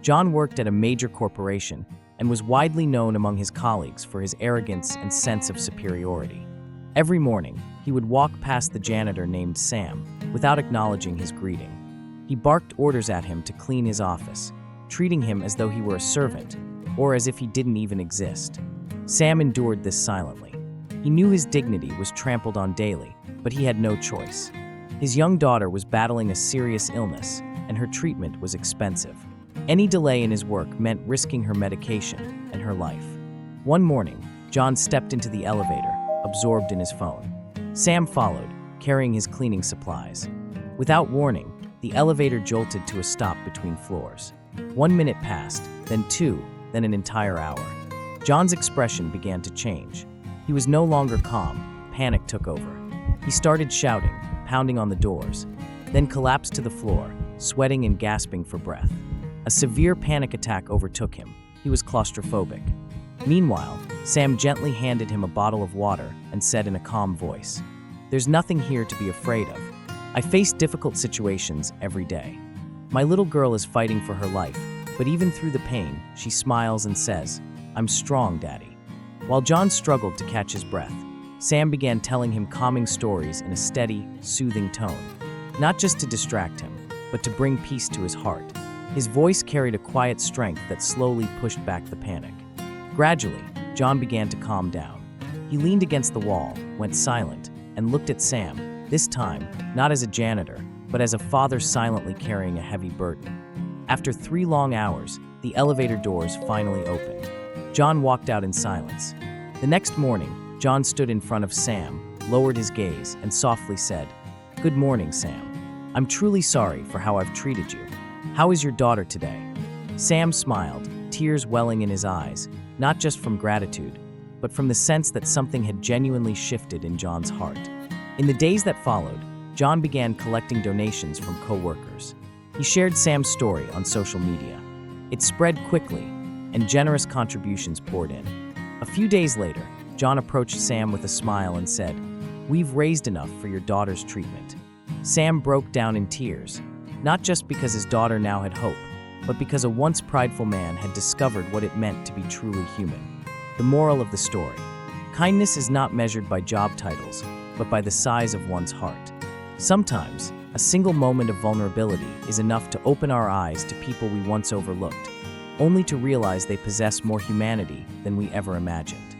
John worked at a major corporation and was widely known among his colleagues for his arrogance and sense of superiority. Every morning, he would walk past the janitor named Sam without acknowledging his greeting. He barked orders at him to clean his office, treating him as though he were a servant, or as if he didn't even exist. Sam endured this silently. He knew his dignity was trampled on daily, but he had no choice. His young daughter was battling a serious illness, and her treatment was expensive. Any delay in his work meant risking her medication and her life. One morning, John stepped into the elevator, absorbed in his phone. Sam followed, carrying his cleaning supplies. Without warning, the elevator jolted to a stop between floors. 1 minute passed, then 2, then an entire hour. John's expression began to change. He was no longer calm. Panic took over. He started shouting, pounding on the doors, then collapsed to the floor, sweating and gasping for breath. A severe panic attack overtook him. He was claustrophobic. Meanwhile, Sam gently handed him a bottle of water and said in a calm voice, "There's nothing here to be afraid of. I face difficult situations every day. My little girl is fighting for her life, but even through the pain, she smiles and says, 'I'm strong, Daddy.'" While John struggled to catch his breath, Sam began telling him calming stories in a steady, soothing tone, not just to distract him, but to bring peace to his heart. His voice carried a quiet strength that slowly pushed back the panic. Gradually, John began to calm down. He leaned against the wall, went silent, and looked at Sam, this time not as a janitor, but as a father silently carrying a heavy burden. After 3 long hours, the elevator doors finally opened. John walked out in silence. The next morning, John stood in front of Sam, lowered his gaze, and softly said, "Good morning, Sam. I'm truly sorry for how I've treated you. How is your daughter today?" Sam smiled, tears welling in his eyes, not just from gratitude, but from the sense that something had genuinely shifted in John's heart. In the days that followed, John began collecting donations from co-workers. He shared Sam's story on social media. It spread quickly, and generous contributions poured in. A few days later, John approached Sam with a smile and said, "We've raised enough for your daughter's treatment." Sam broke down in tears, not just because his daughter now had hope, but because a once prideful man had discovered what it meant to be truly human. The moral of the story: kindness is not measured by job titles, but by the size of one's heart. Sometimes, a single moment of vulnerability is enough to open our eyes to people we once overlooked, only to realize they possess more humanity than we ever imagined.